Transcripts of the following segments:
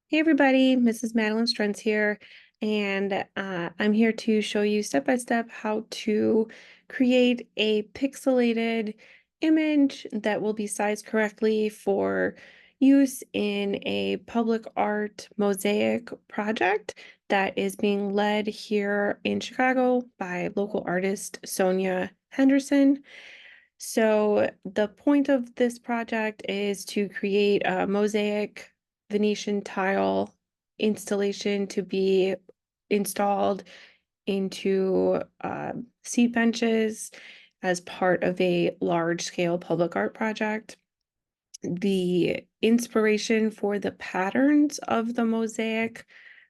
Hey everybody, Mrs. Madeline Strentz here, and I'm here to show you step by step how to create a pixelated image that will be sized correctly for use in a public art mosaic project that is being led here in Chicago by local artist Sonia Henderson. So the point of this project is to create a mosaic Venetian tile installation to be installed into seat benches as part of a large-scale public art project. The inspiration for the patterns of the mosaic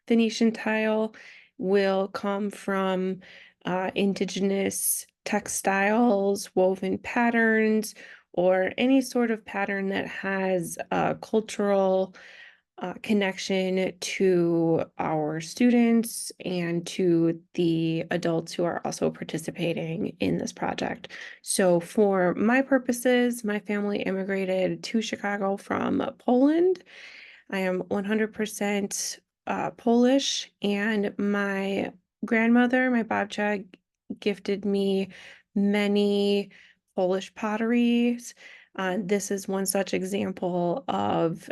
Venetian tile will come from indigenous textiles, woven patterns, or any sort of pattern that has a cultural connection to our students and to the adults who are also participating in this project. So for my purposes, my family immigrated to Chicago from Poland. I am 100% Polish, and my grandmother, my babcia, gifted me many Polish potteries. This is one such example of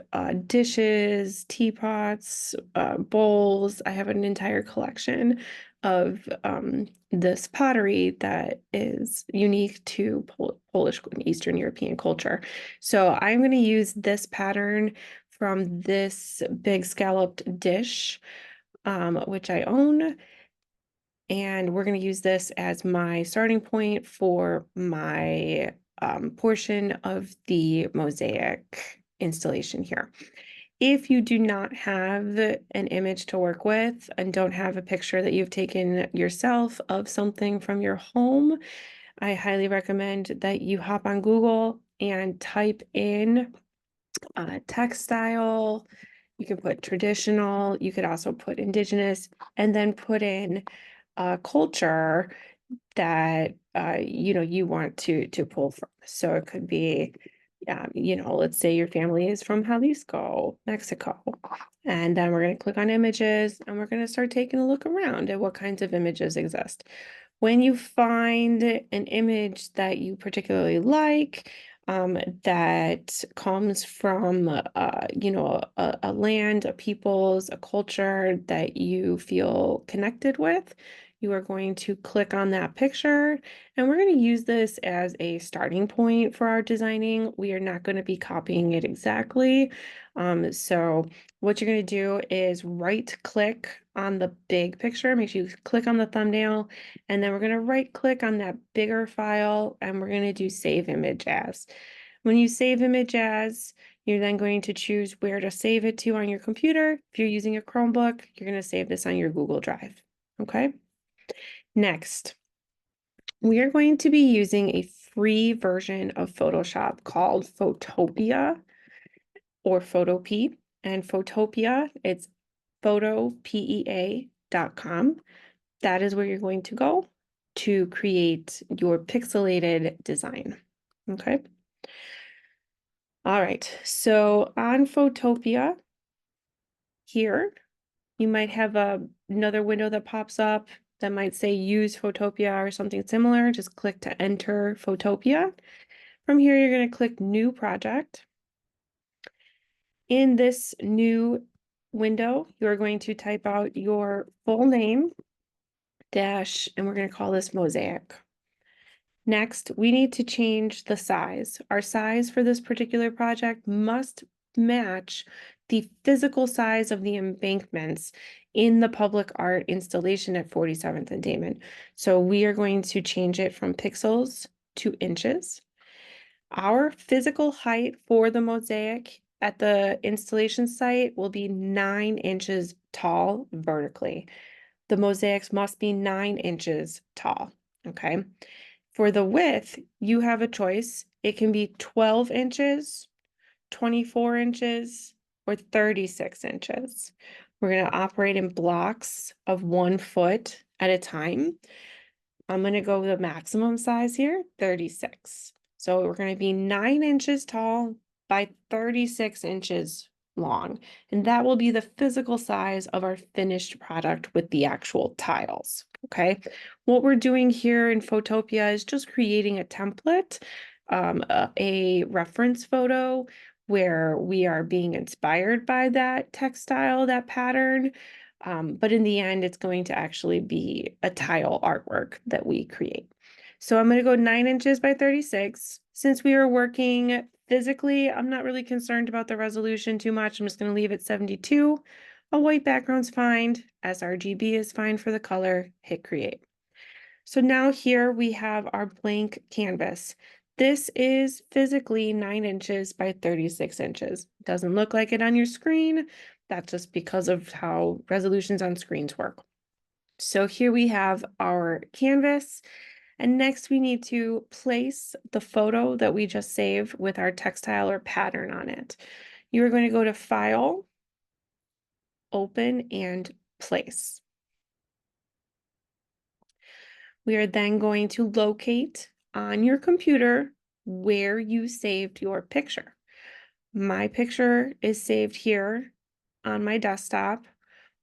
dishes, teapots, bowls. I have an entire collection of this pottery that is unique to Polish and Eastern European culture. So I'm going to use this pattern from this big scalloped dish, which I own. And we're going to use this as my starting point for my portion of the mosaic installation here. If you do not have an image to work with and don't have a picture that you've taken yourself of something from your home, I highly recommend that you hop on Google and type in textile. You can put traditional, you could also put indigenous, and then put in culture that you want to pull from. So it could be, let's say your family is from Jalisco, Mexico. And then we're going to click on images and we're going to start taking a look around at what kinds of images exist. When you find an image that you particularly like, that comes from, a land, a people's, a culture that you feel connected with, you are going to click on that picture, and we're going to use this as a starting point for our designing. We are not going to be copying it exactly. So what you're going to do is right click on the big picture. Make sure you click on the thumbnail, and then we're going to right click on that bigger file, and we're going to do save image as. When you save image as, you're then going to choose where to save it to on your computer. If you're using a Chromebook, you're going to save this on your Google Drive. Okay. Next, we are going to be using a free version of Photoshop called Photopea or Photopea. And Photopea, it's photopea.com. That is where you're going to go to create your pixelated design. Okay. All right. So on Photopea here, you might have another window that pops up that might say use Photopea or something similar. Just click to enter Photopea. From here, you're going to click new project. In this new window, you're going to type out your full name, dash, and we're going to call this mosaic. Next, we need to change the size. Our size for this particular project must match the physical size of the embankments in the public art installation at 47th and Damon. So we are going to change it from pixels to inches. Our physical height for the mosaic at the installation site will be 9 inches tall vertically. The mosaics must be 9 inches tall, okay? For the width, you have a choice. It can be 12 inches, 24 inches, or 36 inches. We're going to operate in blocks of 1 foot at a time. I'm going to go with the maximum size here, 36. So we're going to be 9 inches tall by 36 inches long, and that will be the physical size of our finished product with the actual tiles, okay? What we're doing here in Photopea is just creating a template, a reference photo where we are being inspired by that textile, that pattern, but in the end, it's going to actually be a tile artwork that we create. So I'm going to go 9 inches by 36. Since we are working physically, I'm not really concerned about the resolution too much. I'm just going to leave it 72. A white background's fine. sRGB is fine for the color. Hit create. So now here we have our blank canvas. This is physically 9 inches by 36 inches. Doesn't look like it on your screen. That's just because of how resolutions on screens work. So here we have our canvas. And next we need to place the photo that we just saved with our textile or pattern on it. You are going to go to File, Open, and Place. We are then going to locate on your computer where you saved your picture. My picture is saved here on my desktop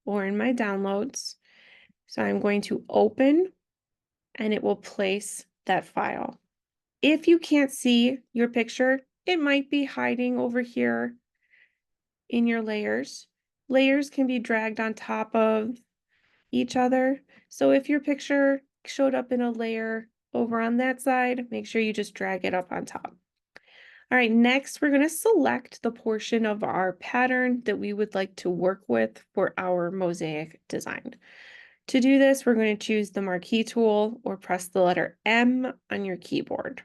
or in my downloads. So I'm going to open and it will place that file. If you can't see your picture, it might be hiding over here in your layers. Layers can be dragged on top of each other. So if your picture showed up in a layer over on that side, make sure you just drag it up on top. All right, next we're going to select the portion of our pattern that we would like to work with for our mosaic design. To do this, we're going to choose the marquee tool or press the letter M on your keyboard.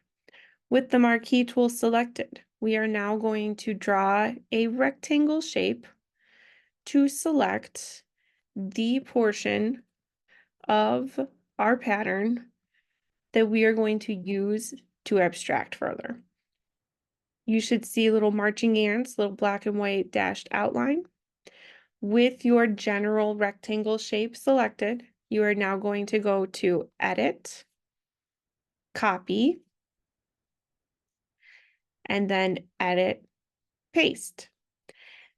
With the marquee tool selected, we are now going to draw a rectangle shape to select the portion of our pattern that we are going to use to abstract further. You should see little marching ants, little black and white dashed outline. With your general rectangle shape selected, you are now going to go to Edit, Copy, and then Edit, Paste.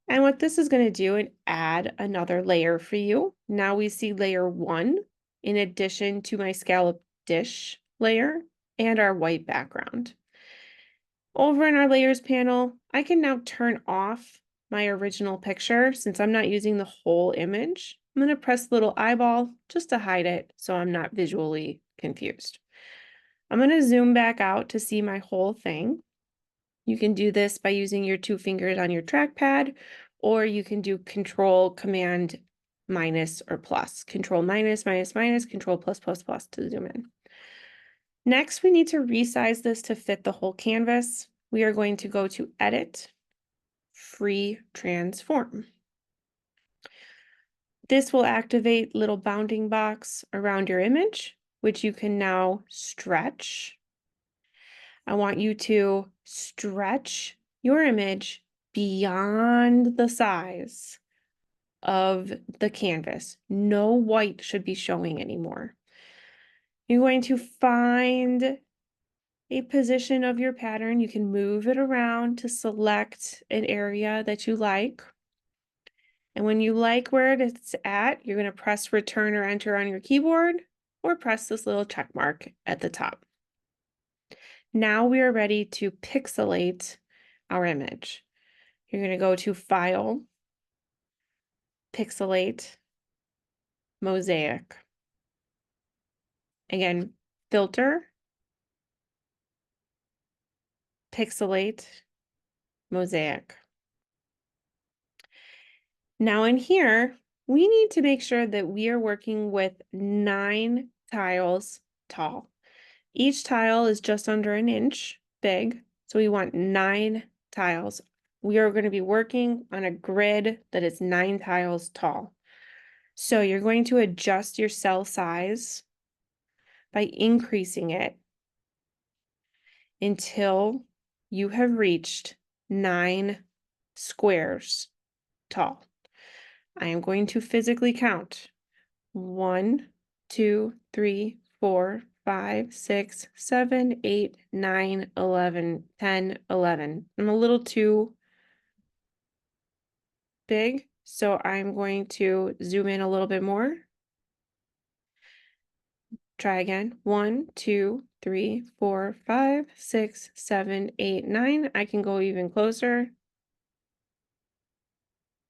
And what this is going to do is add another layer for you. Now we see layer 1 in addition to my scallop dish layer and our white background. Over in our layers panel, I can now turn off my original picture since I'm not using the whole image. I'm going to press the little eyeball just to hide it so I'm not visually confused. I'm going to zoom back out to see my whole thing. You can do this by using your 2 fingers on your trackpad, or you can do Control, Command, minus, or plus. Control minus, minus, minus, Control plus, plus, plus to zoom in. Next, we need to resize this to fit the whole canvas. We are going to go to Edit, Free Transform. This will activate little bounding box around your image, which you can now stretch. I want you to stretch your image beyond the size of the canvas. No white should be showing anymore. You're going to find a position of your pattern. You can move it around to select an area that you like. And when you like where it's at, you're going to press Return or Enter on your keyboard or press this little check mark at the top. Now we are ready to pixelate our image. You're going to go to File, Pixelate, Mosaic. Again, Filter, Pixelate, Mosaic. Now in here, we need to make sure that we are working with 9 tiles tall. Each tile is just under an inch big, so we want 9 tiles. We are going to be working on a grid that is 9 tiles tall. So you're going to adjust your cell size by increasing it until you have reached 9 squares tall. I am going to physically count 1, 2, 3, 4, 5, 6, 7, 8, 9, 11, 10, 11. I'm a little too big, so I'm going to zoom in a little bit more. Try again. 1, 2, 3, 4, 5, 6, 7, 8, 9. I can go even closer.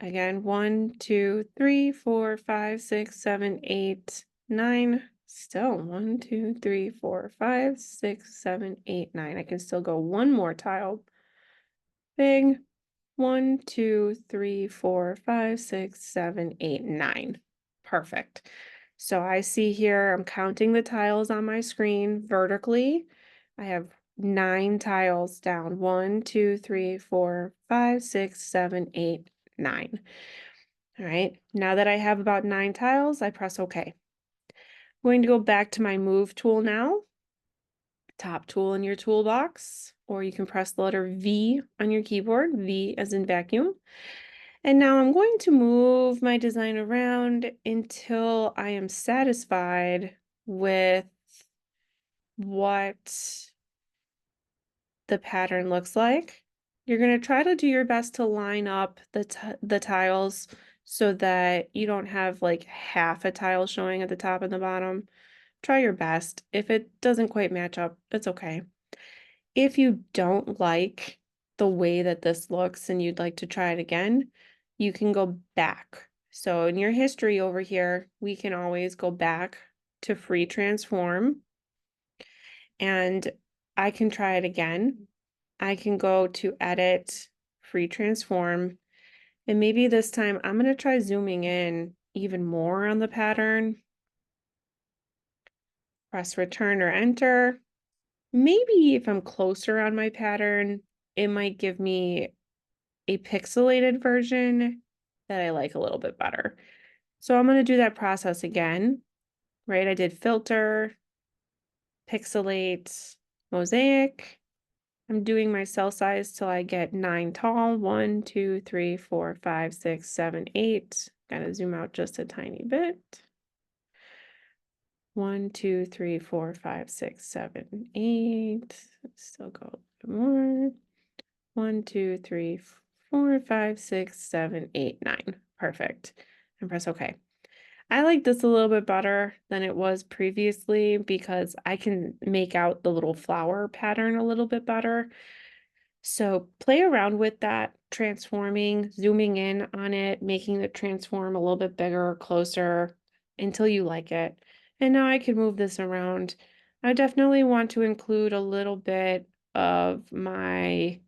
Again, 1, 2, 3, 4, 5, 6, 7, 8, 9. Still 1, 2, 3, 4, 5, 6, 7, 8, 9. I can still go one more tile big. 1, 2, 3, 4, 5, 6, 7, 8, 9. Perfect. So I see here, I'm counting the tiles on my screen vertically. I have 9 tiles down. 1, 2, 3, 4, 5, 6, 7, 8, 9. All right. Now that I have about 9 tiles, I press OK. I'm going to go back to my Move tool now. Top tool in your toolbox, or you can press the letter V on your keyboard, V as in vacuum. And now I'm going to move my design around until I am satisfied with what the pattern looks like. You're going to try to do your best to line up the tiles so that you don't have like half a tile showing at the top and the bottom. Try your best. If it doesn't quite match up, it's okay. If you don't like the way that this looks and you'd like to try it again, you can go back. So in your history over here, we can always go back to free transform, and I can try it again. I can go to edit, free transform, and maybe this time I'm going to try zooming in even more on the pattern. Press return or enter. Maybe if I'm closer on my pattern, it might give me a pixelated version that I like a little bit better. So I'm going to do that process again, right? I did filter, pixelate, mosaic. I'm doing my cell size till I get 9 tall. 1, 2, 3, 4, 5, 6, 7, 8. Gotta zoom out just a tiny bit. 1, 2, 3, 4, 5, 6, 7, 8. Still go a little bit more. 1, 2, 3, 4, 5, 6, 7, 8, 9. Perfect. And press OK. I like this a little bit better than it was previously because I can make out the little flower pattern a little bit better. So play around with that, transforming, zooming in on it, making the transform a little bit bigger or closer until you like it. And now I can move this around. I definitely want to include a little bit of my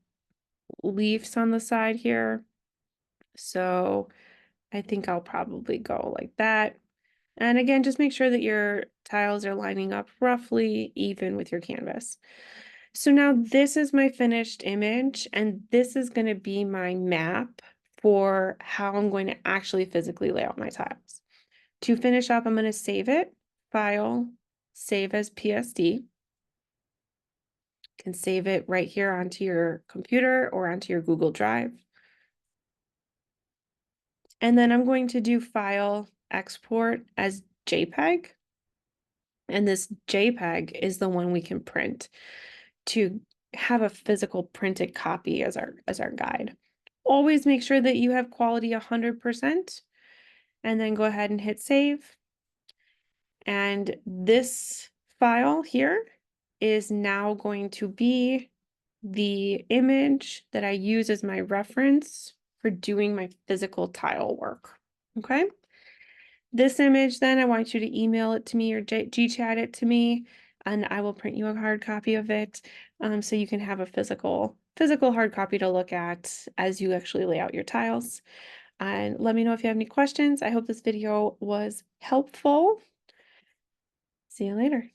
leaves on the side here. So I think I'll probably go like that. And again, just make sure that your tiles are lining up roughly even with your canvas. So now this is my finished image, and this is going to be my map for how I'm going to actually physically lay out my tiles. To finish up, I'm going to save it, File, Save as PSD. You can save it right here onto your computer or onto your Google Drive. And then I'm going to do File, Export as JPEG. And this JPEG is the one we can print to have a physical printed copy as our guide. Always make sure that you have quality 100%, and then go ahead and hit save. And this file here is now going to be the image that I use as my reference for doing my physical tile work. Okay. This image, then I want you to email it to me or G-chat it to me, and I will print you a hard copy of it, so you can have a physical hard copy to look at as you actually lay out your tiles. And let me know if you have any questions. I hope this video was helpful. See you later.